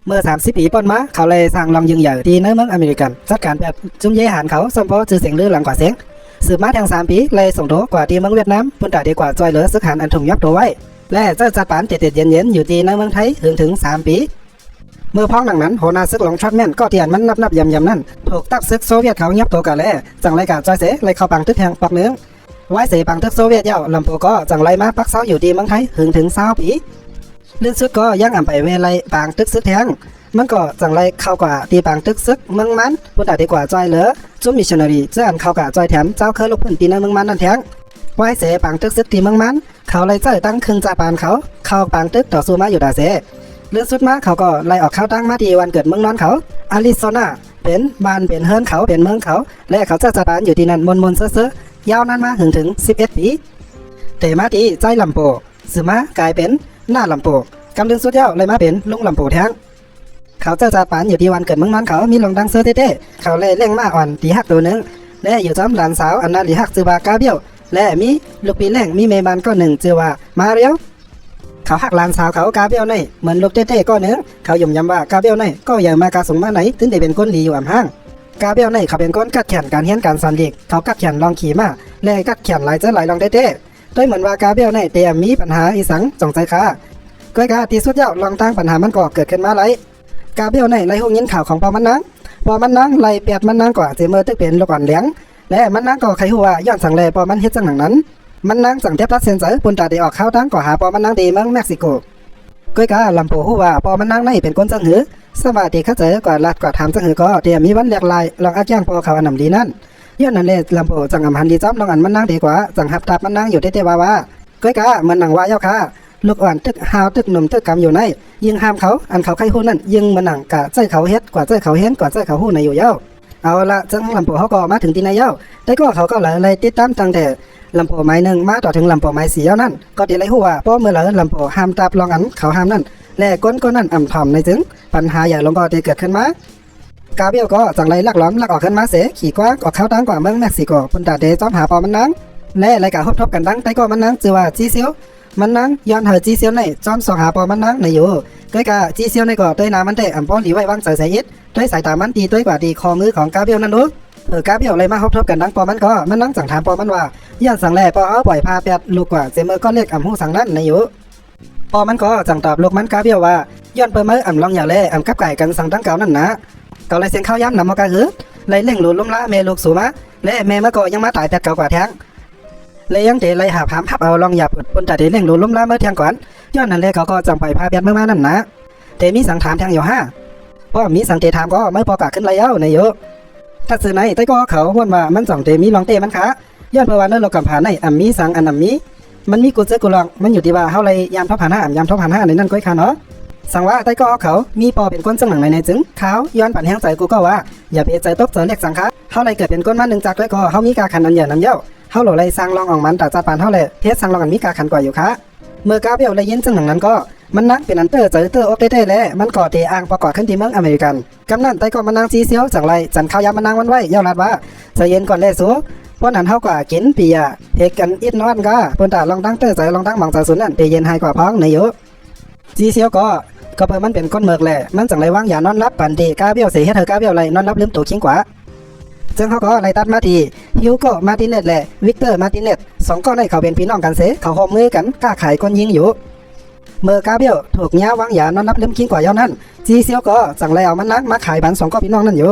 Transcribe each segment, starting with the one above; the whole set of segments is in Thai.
เมื่อ30 ปีป้นมาเขาเลยสร้างลองยิงใหญ่ที่ในเมืองอเมริกันจัดการแบบจุ่มเย่หานเขาสมพอชื่อเสียงลือหลังกว่าเสียงสืบมาทาง3 ปีเลยส่งโถกว่าที่เมืองเวียดนามปุ่นตาดีกว่าจอยเหลือซึกหันอันถุงยับตัวไว้และจะจัดปานเต็ดๆเย็นๆอยู่ที่ในเมืองไทยถึง3 ปีเมื่อพ้องดังนั้นโหนาซึกหลงช็อตแม่นก็เตียนมันนับยำนั่นถูกตักซึกโซเวียตเขายับตัวกันแล้วจังไรกาจอยเสเลยเข้าปังตึกแห่งปักเนื้อไว้เสปังตึกโซเวียตเย้าลำโพก็จังไรมาปักเสาอยู่ที่เมืองไทยถึง20 ปีเรื่องซึกก็ยังอ่ำไปเวไลปางตึกซึกแทงมันก็จังไรเข้ากว่าตีปางตึกซึกเมืองมันปุ่นตาดีกว่าจอยเหลือจุ่มมิชชันนารีเจ้าอันเข้ากว่าจอยแถมเจ้าเคยลูกพื้นตีในเมืองมันนั่นแทงไว้เสปังตึกซึกตีเมืองมันเขาเลยเจ้าตั้งครึ่งจ่าปานเขาเข้าปังตึกต่อสู้มาอยู่ดาเสเรื่องสุดมาเขาก็ไล่ออกเข้าตั้งมาที่วันเกิดเมืองนอนเขาอาริโซนาเป็นบ้านเป็นเฮิร์นเขาเป็นเมืองเขาและเขาจะจัดการอยู่ที่นั่นมนเซ่อยาวนานมาถึง11 ปีแต่มาที่ใจลำโพสือมากลายเป็นหน้าลำโพกำลังสุดยาวเลยมาเป็นลุงลำโพแทงเขาจะจัดการอยู่ที่วันเกิดเมืองนอนเขามีลงดังเซ่เต้เขาเลยเล่งมาอ่อนตีหักตัวนึงและอยู่จ้ำหลานสาวอันนาลีหักจือว่ากาเบียวและมีลูกปีแรงมีเมบันก็หนึ่งจือว่ามาเรียวเขาหักหลานสาวเขากาเบียวในเหมือนลูกเต้ก็หนึ่งเขาย่ำว่ากาเบียวในก็อย่ามากาส่งมาไหนถึงได้เป็นคนดีอยู่อ่ำห้างกาเบียวในเขาเป็นคนกัดแขนการเฮียนการสอนเด็กเขากัดแขนลองขี่มาและกัดแขนหลายเจ้าหลายลองเต้ด้วยเหมือนว่ากาเบียวในเตรียมมีปัญหาอีสังจงใจค่ะก้อยกาที่สุดยอดลองตั้งปัญหามันก็เกิดขึ้นมาไรกาเบียวในไล่ห้องยินข่าวของปอมันนังปอมันนังไล่เปียดมันนังกว่าเจเมอร์ตึกเป็นลูกอ่อนเลี้ยงและมันนังก็ใครหัวย้อนสั่งแลปอมันเฮ็ดจังหนังนั้นมันนังสั่งเทียบรัดเซนเซอร์ปุ่นตาได้ออกเข้าตั้งก่อหาปอมันนังดีเมืองเม็กซิโกก้อยกาลำโพหัวปอมันนังในเป็นคนจังหือสวัสดีข้าเจอกว่าลัดกว่าถามจังหือก็เตรียมมีวันเรียกลายลองอักย่างปอเขาอันนำดีนั่นย้อนนั่นเลยลำโพจังอำหันดีจ้ำลองอันมันนังดีกว่าจังหับตับมันนังอยู่เต้ว่าก้อยกามันนังว่าเย้าค่ะลูกอ่อนตึกหาวตึกหนุ่มตึกกำอยู่ในยิงห้ามเขาอันเขาใครหู้นั่นยิงมันหนังกะใจเขาเฮ็ดกว่าใจเขาเห็นกว่าใจเขาหู้ในอยู่เย้าเอาละจังลำโพเขาก็มาถึงที่ในเย้าแต่ก็เขาก็เลยติดตามตั้งแต่ลำโพไม้หนึ่งมาต่อถึงลำโพไม้4เย้านั่นก็ดีเลยหัวเพราะเมื่อลำโพห้ามตับลองอันเขาห้ามนั่นและก้นก็นั่นอ่ำถ่อมในจึงปัญหาใหญ่ลงก็ได้เกิดขึ้นมากาเบียวก็จังไรลักล้อมลักออกขึ้นมาเสขี่กว้างออกเข้าตั้งกว่าเมืองเม็กซิโกปุ่นตาเดจ้อมหาปอมันนังและรายการทบกันตั้งแต่ก็มันนังจือว่าจีเซียวมันนังย้อนหาจีเซียวในจอมสองหาปอมันนังในอยู่ก้อยกาจีเซียวในก็ด้วยน้ำมันเตะอ่ำป้อนหลีไว้วางใส่อิดด้วยสายตามันตีด้วยกว่าดีคอมือของกาเบียวนั่นรู้กาเบียวเลยมาทบกันตั้งปอมันก็มันนังสั่งถามปอมันว่าย้อนสั่งแล่ปอเอาปล่อยพาแปดลูกกว่าเจเมอร์ก็เรียกอ่ำหูสั่งนั่นในอยู่ปอมันก็สั่งตอบลูกมันกาเบียวว่าย้อนเปิดมืออ่ำลองอย่าเล่อ่ำกับไก่กันสั่งตั้งเก่านั่นนะก็เลยเสียงข้าวย้ำนำมากระหือเลยเล่งหลุดล้มละเมลูกสูมาและแม่มาก็ยังมาตายแปดเก่ากว่าแท้งเลยยังเตะเลยหาพามพับเอาลองหยับปนแต่เตะเล่งหลุดล้มละเมื่อเที่ยงก่อนย้อนนั่นเลยเขาก็จังไปพาเปียดเมื่อมานั่นนะแต่มีสังถามแทงอยู่เพราะมีสังเตถามก็ไม่พอกะขึ้นไรเย้าในเยอะถ้าสื่อไหนแต่ก็เขาวนว่ามันจ่องเตมีลองเตมันคะย้อนเพราะว่านั่นเรากำผ่านในอ่ำมีสังอันอ่ำมีมันมีกุศลกุลองมันอยู่ที่ว่าเฮาเลยยามท็อปผ่าน5อ่ำยามท็อปผ่าน5ในนั่นก้อยค่ะเนาะสั่งว่าแต่ก็เขามีปอเป็นก้นจังหนังในจึงเขาย้อนปั่นแห้งใจกูก็ว่าอย่าไปใจตกเจอเล็กสังคะเฮาเลยเกิดเป็นก้นมาหนึ่งจากด้วยก็เฮามีกาขันอันใหญ่น้ำเย้าเฮาโหลเลยสร้างลองออกมันแต่จัดปานเฮาเลยเทสสร้างลองอันมีกาขันกว่าอยู่คะเมื่อกาเบียวเลยยินจังหนังนั้นก็มันนักเป็นอันเตอร์เจอเตอร์อกเต้ๆแล้วมันก่อเตอ่างประกอบขึ้นที่เมืองอเมริกันกำนั่นแต่ก็มันนางจีเซียวจังไรจันข้าวยามันนางวันไว้เย้าลัดว่าใจเย็นก่อนแลสูเพราะนั้นเฮากว่ากินปีอ่ะเฮกันอิดนอนก็ปนตาลองตั้งเตอร์ใจลองตั้งมองใจสุนนั่นเตเย็นให้กว่าพ้องในอยู่จีเซียวก็เพิ่มันเป็นก้นเมือกแหละมันจังไรว่างอย่านอนรับปันดีกาเบี้ยวเสียให้เธอกาเบี้ยวไรนอนรับลืมตัวคิงกว่าจึงเขาก็ไล่ตัดมาทีฮิวโก้มาติเนตแหละวิกเตอร์มาติเนต2ก็ในเขาเป็นพี่น้องกันเสเขาหอมมือกันกล้าขายก้นยิงอยู่เมื่อกาเบี้ยวถูกเงี้ยวางอย่านอนรับลืมคิงกว่าเย้านั้นจีเซียวก็จังไรเอามันนักมาขายบัน2ก็พี่น้องนั่นอยู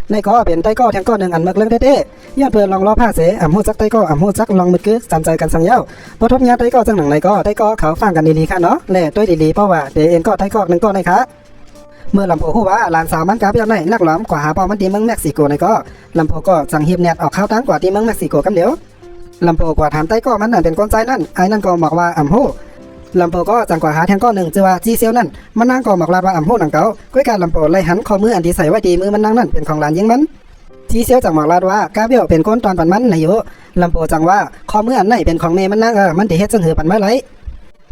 ่ในก็เป็นไต้ก็แทงก็หนึ่งอันเมือกเรื่องเต้ย้อนเพื่อนลองล้อผ้าเสอ่ำหูจักไต้ก็อ่ำหูจักลองมือกือจำใจกันสังเย้าพอทบเงี้ยไต้ก็จังหนังในก็ไต้ก็เขาฟังกันดีๆค่ะเนาะแหล่ด้วยดีๆเพราะว่าเดเอ็นก็ไต้ก็หนึ่งก็ในคะเมื่อลำโพหูว่าหลานสาวมันกาเบียวในนักล้อมกว่าหาปอมันดีเมืองเม็กซิโกในก็ลำโพก็จังฮีบเน็ตออกเข้าตั้งกว่าที่เมืองเม็กซิโกกันเดียวลำโพกว่าถามไต้ก็มันนั่นเป็นคนใจนั่นไอ้นั่นก็บอกว่าอ่ำหูลำโพก็จังกว่าหาแทงก็หนึ่งจือว่าจีเซียวนั่นมันนั่งก็บอกลาว่าอ่ำหูหนังเก่าก้อยการลำโพไล่หันข้อมืออันที่ใส่ไว้ดีมือมันนั่งนั่นเป็นของหลานยิงมันจีเซียวจังบอกลาว่ากาเบียวเป็นก้นตอนปันมันในอยู่ลำโพจังว่าข้อมืออันไหนเป็นของเมมันนั่งมันติเฮ็ดจังหือปันไม้ไร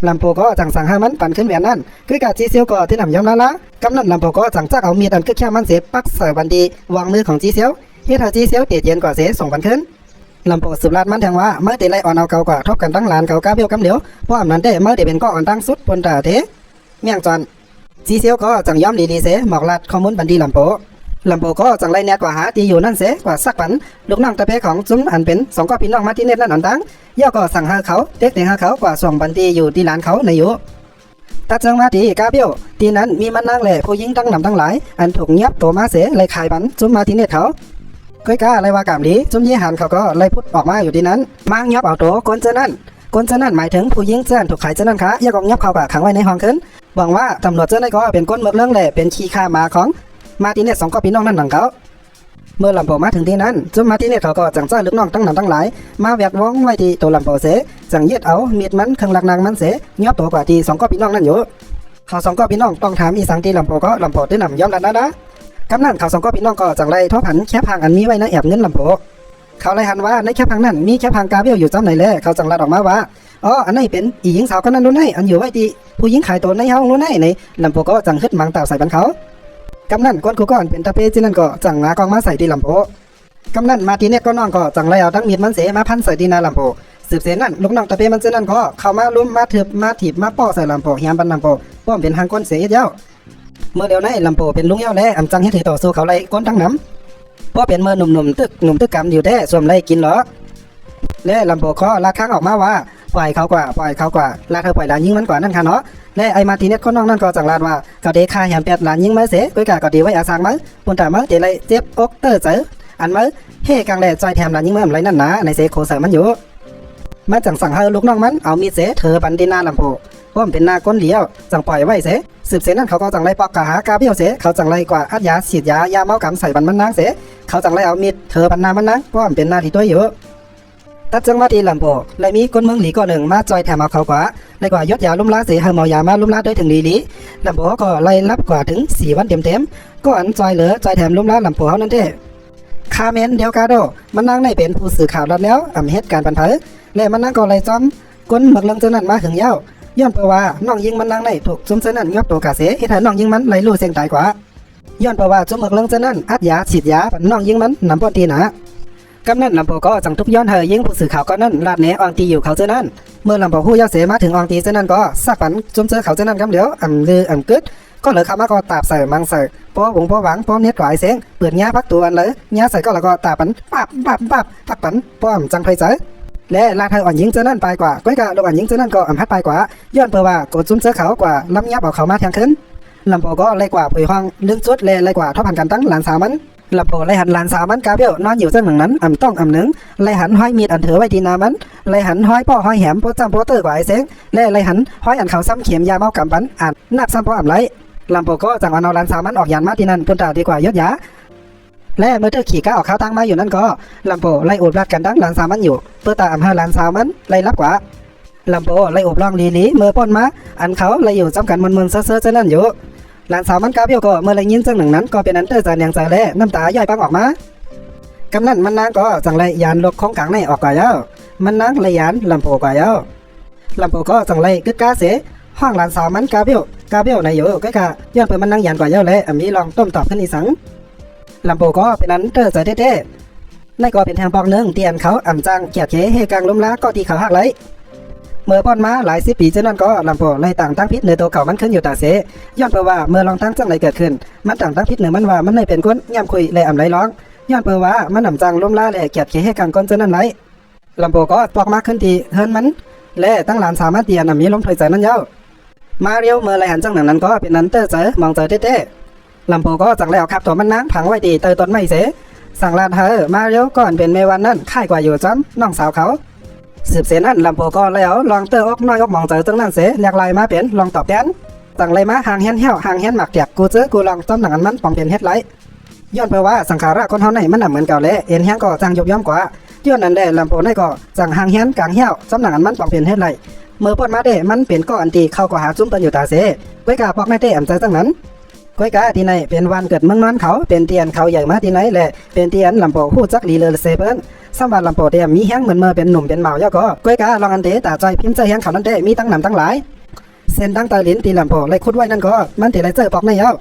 ลำโพก็จังสั่งให้มันปั่นขึ้นแหวนนั่นคือกาจีเซียวก็ที่นำย้ำละกำนันลำโพก็จังจักเอามีดอันคือแค่มันเสียปักใส่บันดีวางมือของจีเซียวเฮ็ดให้จีเซียวเตียเย็นกว่าเสียส่งปันขึ้นลำโพสืบลาดมันแทงว่าเมื่อตีไล่อ่อนเอาเก่ากว่าทบกันตั้งลานเก่ากาเบียวกำเดียวเพราะอำนั้นได้เมื่อตีเป็นก็อ่อนตั้งสุดบนตาเทเมี่ยงจอน ซีเซียวก็จังย้อมดีๆเสหมอกลัดข้อมูลบันดีลำโพก็จังไรแนกว่าหาที่อยู่นั่นเสกว่าสักปันลูกน้องตะเพของจุ้มอันเป็นสองก็พี่น้องมาที่เน็ตนั่นอันตั้งย่อก็สั่งหาเขาเด็กหาเขากว่าส่งบันดีอยู่ที่ร้านเขาในอยู่ตัดจังมาที่กาเบี้ยวที่นั้นมีมันนางแหล่ผู้หญิงตั้งนำตั้งหลายอันถูกเงียบตัวมาเสเลยขายบันจุ้มมาที่เน็ตเขาก้อยกาอะไรว่ากามดีจุ้มยี่หันเขาก็เลยพุดออกมาอยู่ที่นั้นมังเงียบเอาตัวคนเจนั่นหมายถึงผู้หญิงเจ้าถูกขายเจ้านั่นคะย่อก็เงียบเขากับขังไว้ในห้องขึ้นหวังว่าตำรวจเจ้านั่นก็เป็นก้นเมืองเรื่องแหล่เป็นขี้ข้ามาของมาที่เน็ตสองก็พี่น้องนั่นหนังเขาเมื่อลำโพมาถึงที่นั้นจุ่มมาที่เน็ตเขาก็จังจ้าลูกน้องตั้งนำตั้งหลายมาแวดวงไว้ที่ตัวลำโพเสจังยึดเอามีดมันเครื่องหลักนางมันเสยอบตัวกว่าที่สองก็พี่น้องนั่นอยู่เขาสองก็พี่น้องต้องถามอีสังที่ลำโพก็ลำโพได้นำย้อมแล้วนะกำนันเขาสองก็พี่น้องก็จังไรทบหันแคบพังอันมีไว้ในแอบเงินลำโพเขาเลยหันว่าในแคบพังนั้นมีแคบพังกาเบี้ยวอยู่จ้ำไหนแลเขาจังรัดออกมาว่าอ๋ออันนี้เป็นอีหญิงสาวก็นั่นรู้ไงอันอยู่ไว้ที่ผู้หญิงขายตัวในห้องรู้ไงในลำโพก็จังฮึดมังเต่าใส่บันเขากำนันก้นกูก่อนเป็นตะเปที่นั่นก็จังงากองมาใส่ที่ลำโพกำนันมาที่เน็ตก็น้องก็จังไรเอาทั้งมีดมันเสมาพันใส่ที่นาลำโพสืบเสนั่นลูกน้องตะเปมันเสนั่นก็เข้ามาลุ้มมาถืบมาถีบมาป้อใส่ลำโพเฮียมบันลำโพป้อมเป็นหางก้นเสียเย้าเมื่อเดียวนั้นลำโพเป็นลุงเย้าแล่อำจังเฮ็ดให้ต่อสู้เขาไรก้นทั้งน้ำเพราะเป็นเมื่อหนุ่มตึกกำอยู่แท้ส่วนไรกินเหรอและลำโพข้อลาค้างออกมาว่าปล่อยเขากว่าลาเธอปล่อยหลานยิงมันกว่านั่นค่ะเนาะและไอ้มาทีเน็ตก็น้องนั่นก็จังลาดว่าเขาเดคาแหมแปดหลานยิงมาเสก้อยกาก็ดีไว้อาสางมั้งปุ่นแต่มั้งเดี๋ยวไรเจ็บอกเตอร์เจออันมั้งเฮ่กลางแหล่จอยแถมหลานยิงมาอะไรนั่นนะในเสโคเสมันอยู่มาจังสั่งให้ลูกน้องมันเอามีดเสเธอบันดินาลำโพเพราะมันเป็นนาก้นเดียวจังปล่อยไว้เสสืบเสนั่นเขาก็จังไรปอกกาหากาเบี้ยวเสเขาจังไรกว่าอัดยาฉีดยาเมากำใส่บันมันนางเสเขาจังไรเอามีดเธอบันนามันนางเพราะมันเป็นนาที่ตัวอยู่ตัดจังมาที่ลำโพเลยมีคนเมืองหลีก็หนึ่งมาจอยแถมเอาเขากว่าเลยกว่ายศยาลุ่มล้าเสียหาเมายามาลุ่มล้าด้วยถึงลีลำโพก็ไล่รับกว่าถึง4 วันเต็มก็อันจอยเหลือจอยแถมลุ่มล้าลำโพเขานั่นเท่คาเมนเดียวกาโดมันนั่งในเป็นผู้สื่อข่าวรัดแล้วอำเหตุการณ์ปันเผยและมันนั่งก็ไล่จอมก้นหมึกเรื่องเจ้านั่นมาถึงเย้าย้อนเพราะว่าน้องยิงมันนั่งในถูกจุ่มเจ้านั่นยกตัวกาเสเหตุให้น้องยิงมันไล่ลู่เสียงตายกว่าย้อนเพราะว่าจุ่มหมึกเรื่องเจ้านั่นอัดยาฉีดยาน้องยิงมันนำป้อนตีหนากำนันลำโพก็จังทุกย้อนเฮยยิงผู้สื่อข่าวก็นั่นลาดเนอองตีอยู่เขาเจ้านั่นเมื่อลำโพผู้ยาเสมาถึงอองตีเจ้านั่นก็สักปันจุ่มเจอเขาเจ้านั่นกำเดียวลือกึดก็เหลือคำว่าก็ตาบใส่มังใส่ป้อหงป้อหวังป้อเน็ตกว่าไอเสียงเปิดญ่าพักตัวอันเลยญ่าใส่ก็แล้วก็ตาปันปับพักปันป้อมจังไพใจและลาดเธออ่อนยิงเจ้านั่นไปกว่าก้อยกะลูกอ่อนยิงเจ้านั่นก็พัดไปกว่าย้อนเพราะว่าก็จุ่มเจอเขากว่าล้ำยับเอาเขามาแทงขึ้นลำโพก็ไล่กว่าผุยห้องลึกจุดเลยไล่กว่าทอพันกันตั้งหลานสาวมันลำโพไล่หันหลานสาวมันกาเบี้ยวนอนอยู่เส้นหนึ่งนั้นต้องหนึ่งไล่หันห้อยมีดอันเถือไว้ที่นามันไล่หันห้อยป้อห้อยแหมโปจำโปเตอร์กว่าไอเสียงและไล่หันห้อยอันเขาซ้ำเข็มยาเมากำปันอ่านนับซ้ำป้อไรลำโพก็จังเอาหลานสาวมันออกยันมาที่นั่นพุ่นตาดีกว่ายศยาและเมื่อเธอขี่ก้าออกข้าวตั้งมาอยู่นั่นก็ลำโพไล่อุดรัดกันตั้งหลานสาวมันอยู่เพื่อตาอำเภอหลานสาวมันไล่รับกว่าลำโพไล่อุบลองลีเมื่อป้นมาอันเขาไล่อยู่จำกันมึนเซ่อเจ้านั่นอยู่หลานสาวมันกาเบี้ยวก็เมื่อไรยินจังหนึ่งนั้นก็เป็นอันเตอร์จานยังใจแล่น้ำตาย่อยปังออกมากำนันมันนางก็จังไรยานลกของกลางในออกกว่าเย้ามันนางไรยานลำโพกว่าเย้าลำโพก็จังไรกึกกาเสห้องหลานสาวมันกาเบี้ยวในอยู่ก็กะย้อนเปิดมันนางยานกว่าเย้าแล่มีลองต้มตอบขึ้นอีสังลำโพก็เป็นอันเตอร์ใจเท่ๆในก็เป็นทางปอกเนืองเตียนเขาจังเกียดเฉเฮกังล้มล้าก็ตีเขาหักไรเมื่อป้อนมาหลาย10 ปีเจ้านั้นก็ลำโพไล่ต่างตั้งพิษในตัวเก่ามันขึ้นอยู่ตาเสย้อนเปว่าเมื่อลองตั้งจังไรเกิดขึ้นมันต่างตั้งพิษเหนือมันว่ามันไม่เป็นก้นย่ำคุยและไรร้องย้อนเปว่ามันจังล้มล้าและเกียดเขให้กังก้นเจ้านั้นไรลำโพก็ปอกมาขึ้นทีเฮินมันและตั้งหลานสามารถเตียนมีลมถอยใจนั้นเย้ามาเรียวเมื่อไรหันจังหนังนั้นก็เป็นนั้นเตอร์เจอมองเจอเท่ๆลำโพก็จังแล้วขับตัวมันนั่งผังไว้ตีเตอต้นไม่เสสั่งลานเธอมาเรียวก่อนเป็นเมวันนั่นค่ายกว่าอยู่จ้ำน้องสาวเขาสืบเสนั่นลำโพก็แล้วลองเตออกน้อยออกมองเจอจังนั่นเสเรียกลายมาเป็นลองตอบแทนตั้งไรมาห่างเฮี้ยนเหี้ยวห่างเฮี้ยนหมักเตียกกูเจอกูลองต้มหนังอันมันปองเป็นเฮ็ดไรย้อนเพราะว่าสังขาระคนเฮาในมันเหมือนเก่าและเอ็นเฮี้ยนก็จังยบย่อมกว่าย้อนนั่นแหละลำโพในก็จังห่างเฮี้ยนกลางเหี้ยวต้มหนังอันมันปองเป็นเฮ็ดไรเมื่อพ้นมาเด้มันเป็นก้อนตีเข้าก็หาจุ้มตันอยู่ตาเสก้อยกาปอกในเต้อันใจจังนั้นก้อยกาที่ไหนเป็นวันเกิดเมืองนอนเขาเป็นเตียนเขาใหญ่มาที่ไหนแหละเป็นเตียนลำโพหู้จักลีเลอเซเปิ้ลสมบัติลำโพเตียมีแห้งเหมือนเมื่อเป็นหนุ่มเป็นเมาย่อก็ก้อยกาลองอันเตตาใจพิมพ์ใจแห้งเขานั่นเต้มีตั้งนำตั้งหลายเส้นตั้งตาลิ้นตีลำโพเลยคุดไว้นั่นก็มันตีไรเจอปอกในเย้า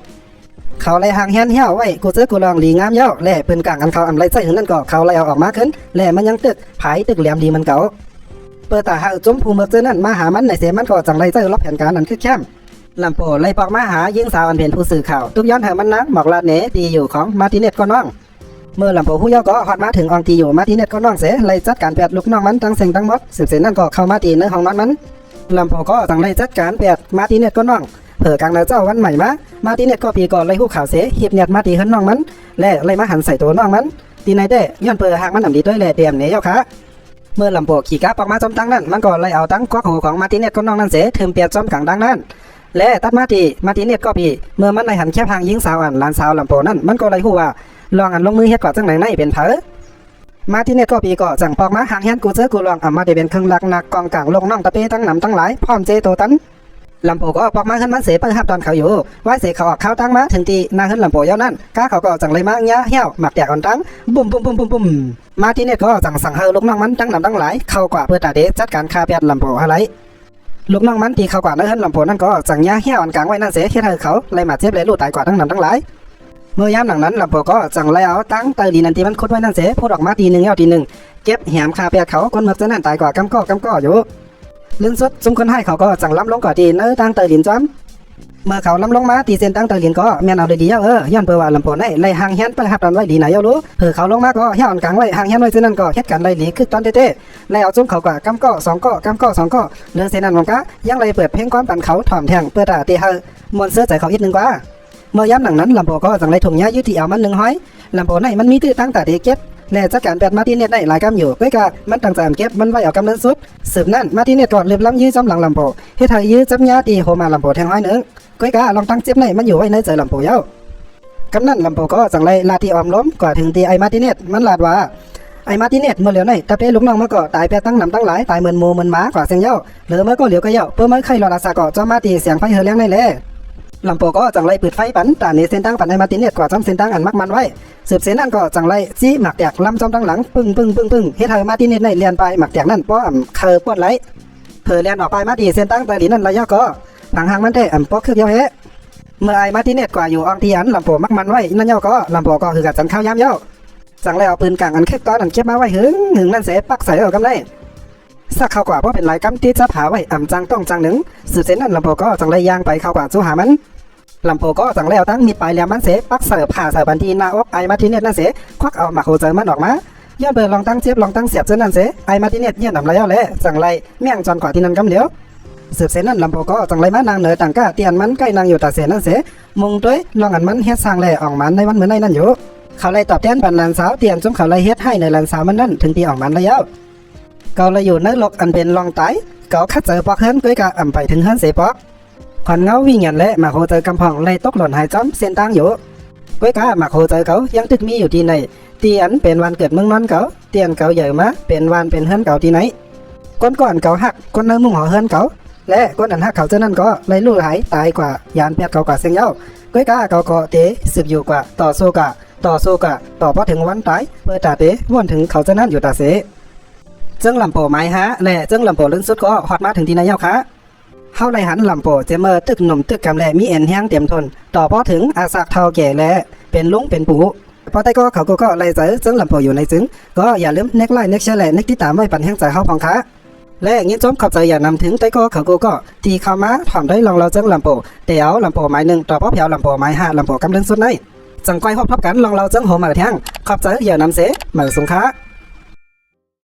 เขาไล่ห่างเฮี้ยนเหี้ยวไว้กูเจอกูลองหลีงามเย้าแหล่ปืนกลางอันเขาไรใจถึงนั่นก็เขาไล่เอาออกมาขึ้นแหล่มันยังตึกผายตึกแหลมดีมันเก่าเปิดตาหาจุ้มภูมิเจอนั่นมาหามันในเสมันก็จังไรเจอรับแผนการนั้นคือแคม ลำโพไล่ปอกมาหายิงสาวอันเป็นผู้สื่อข่าวทุกย้อนหามันนักหมอกลาดเนตีอยู่ของมาร์ติเนตก็น้องเมื่อลำโพผู้ย่อก็ฮอดมาถึงอองตีอยู่มาร์ติเนตก็น้องเสไล่จัดการแปดลูกน้องมันทั้งเสียงทั้งหมดสืบเสนั่นก็เข้ามาตีเนื้อของนอนมันลำโพก็สั่งไล่จัดการแปดมาร์ติเนตก็น้องเผื่อกลางเจ้าวันใหม่มามาร์ติเนตก็ปีก่อนไล่หู้ข่าวเสหีบเนียดมาตีขึ้นน้องมันและไล่มาหันใส่ตัวน้องมันตีในเด้ย้อนเปิดหางมันหนำดีด้วยแหล่เตรียมเนยเจ้าค่ะเมื่อลำโพขี่กาปอกมาจอมตั้งนั่นมันก็ไล่เอาตั้งควักหูของมาร์ติเนตก็น้องนั่นเสเทิมเปียดจอมกลางดังนั่นและตัดมาตีเน็ตก็ปีเมื่อมันในหันแคบหางยิงสาวอันหลานสาวลำโพนั่นมันก็เลยฮู้ว่าลองอันลงมือเฮ็ดกว่าจังไหนในเป็นเผอมาที่เน็ตก็ปีก็จังปอกมาหางเฮียนกูเจอกูลองมาได้เป็นเครื่องลักหนักกองกลางลงน้องตะเปตั้งหนำตั้งหลายพร้อมเจโตตันลำโพก็ปอกมาขึ้นมันเสไปหับตอนเขาอยู่ไว้เสเขาออกเขาตั้งมาถึงตีนาขึ้นลำโพเย้านั่นก้าเขาก็จังเลยมาเงี้ยเหี้ยวหมักแตกอ่อนตั้งบุ่มมาที่เน็ตก็จังสั่งเฮอลูกน้องมันตั้งหนำตั้งหลายเข้ากว่าเพื่อตาเดจัดการคาแปดลำโพอะไรลูกน้องมันตีเขากว่านั่นลำโพนั่นก็จังยาเหี้ยอ่อนกลางไว้นั่นเสียเฮ็ดให้เขาไล่มาเจ็บเลยลูกตายกว่าทั้งนั้นทั้งหลายเมื่อยามหนังนั้นลำโพก็จังไล่เอาตั้งเตยดีนันทีมันคุดไว้นั่นเสียพูดออกมาทีหนึ่งเย้าทีหนึ่งเก็บแหมคาเปียเขาคนเมือกจะนั่นตายกว่ากำก้ออยู่ลึงสุดจุ่มคนให้เขาก็จังล้ำลงกว่าทีเนื้อตั้งเตยดินจ้ำเมื่อเขาล้ำลงมาตีเส้นตั้งเตยดินก็แม่นเอาดีย้อนเปิดว่าลำโพให้ไล่ห่างเฮียนไปหับตอนไว้ดีไหนเย้ารู้เผื่อเขาลงมาก็เหี้ยอ่อนกลางไว้ห่างเฮียนไว้เส้นนั้นก็เฮ็ดกันไล่หลีคือตอนเต้ไล่เอาจุ่มเขากว่ากำก้อสองก้อเรื่องเส้นนั้นมันก็ยังไล่เปิดเพลงก้อนปั่นเขาถ่อมแทงเปิดตาตีเฮมวนเสื้อใจเขาอีกนึงกว่าเมื่อย้ำหนังนั้นลำโพก็จังไล่ถุงยายุติเอามันหนึ่งห้อยลำโพในมันมีตื้อตั้งแต่เด็กเก็บและจัดการแปดมาที่เน็ตได้หลายกำอยู่ก้อยกะมันตั้งใจเก็บมันไว้เอากำนั้นสุดสืบนั่นมาที่เน็ตก่อนเรียบล้ำยื้อจำหลังลำโพให้ไทยยื้อจำยาตีโฮมาลำโพแทงห้อยหนึ่งก้อยกะลองตั้งเจ็บในมันอยู่ไว้ในใจลำโพเย้ากำนั้นลำโพก็จังไล่ลาที่ออมล้มกว่าถึงตีไอมาที่เน็ตมันลาดว่าไอมาที่เน็ตเมื่อเหลียวในตะเป้ลูกน้องมันก็ตายแปดตั้งนำตั้งหลายตายเหมือนหมูเหมือนหมากว่าเสียงเย้าหรือเมื่อก็เหลียวก็เย้าเพื่อเมื่อใครรอราซาก็จะมาตีเสียงไฟเฮเลี้ยงในเล่ลำโพก็จังไล่ปิดไฟปันแต่ในเส้นตั้งปันไอมาติเน็ตกว่าจำเส้นตั้งอันมักมันไว้สืบเส้นนั่นก็จังไล่จี้หมักแตกลำจอมตั้งหลังปึ้งเฮ็ดให้มาติเน็ตในเลียนไปหมักแตกนั่นป้อเคอปวดไหลเผอเลียนออกไปมาตีเส้นตั้งแต่ดีนั่นระยะก็หางมันได้ป้อคือเดียวเฮเมื่อไอมาติเน็ตกว่าอยู่อองที่อันลำโพมักมันไว้นั่นเย้าก็ลำโพก็คือกับจังข้าวยามเย้าจังไล่เอาปืนกลางอันคึกตอนอันเก็บมาไว้หึงนั่นเสปักใส่เอากำไรสักเข้ากว่าเพราะเป็นหลายกำที่จะหาไว้จังต้องจังหนึ่งสืบเส้นนั่นลำโพก็จังไล่ย่างไปเข้ากว่าจู้หามันลำโพก็จังแล้วตั้งมีปลายแหลมมันเสปักเสิร์ฟผ่าใส่บันทีนาอกไอมาติเน็ตนั่นเสควักเอาหมักโฮเจอมันออกมาย้อนเปิดลองตั้งเจ็บลองตั้งเสียบเส้นนั่นเสไอมาติเน็ตเนี่ยนำไรเอาเลยจังไรเมี่ยงจอนกว่าที่นั่นกำเดียวสืบเส้นนั่นลำโพก็จังไรมานางเหนือต่างก้าเตียนมันใกล้นางอยู่ตาเสนั่นเสมุงด้วยลองอันมันเฮ็ดสร้างแหล่ออกมันในวันเหมือนในนั่นอยู่เขาเลยตอบแทนปันหลานสาวเตียนจมเขาเลยเฮ็ดให้ในหลานสาวมันนั่นถึงตีออกมันแล้วเขาเลยอยู่ในโลกอันเป็นลองตายเขาคัดเจอปอกเฮิร์นก้อยกะไปถึงเฮิร์นเสปอกขวัญเงาวิ่งเงินและมาโคเจอกำพองเลยตกหล่นหายจ้อมเส้นตั้งอยู่ก้อยกะมาโคเจอเขายังตึกมีอยู่ที่ไหนเตียนเป็นวันเกิดเมืองนอนเขาเตียนเขาใหญ่มาเป็นวันเป็นเฮิร์นเขาที่ไหนก้นก่อนเขาหักก้นเนื้อมุ่งห่อเฮิร์นเขาและก้นอันหักเขาเจ้านั่นก็เลยลู่หายตายกว่ายานแปดเขากว่าเสียงเย้าก้อยกะเขาก็เตะสืบอยู่กว่าต่อโซกะต่อพอถึงวันตายเปิดตาเตะวนถึงเขาเจ้านั่นอยู่ตาเสเจิ้งลำโพไม้ฮะและเจิ้งลำโพลึกสุดก็ฮอดมาถึงที่นายเย้าค่ะเฮาไล่หันลำโพเจเมอร์ตึกหนุ่มตึกกำแลมีเอ็นแห้งเต็มทนต่อพอถึงอาสากเท่าแก่และเป็นลุงเป็นปู่พอใต้ก็เขาก็ไล่เจอเจิ้งลำโพอยู่ในจึงก็อย่าลืมเน็กไลน์เน็กแชร์และเน็กติดตามไว้ปันแห้งใจเฮาของค่ะและงี้จมขอบใจอย่านำถึงใต้ก็เขาก็ตีเข้ามาถอมได้ลองเราเจิ้งลำโพเตี๋ยวลำโพไม้หนึ่งต่อพอเพียวลำโพไม้ห้าลำโพกำลังสุดในจังก้อยพบกันลองเราเจิ้งโหมาแท่งขอบใจอย่านำเสเหมือนสงค้า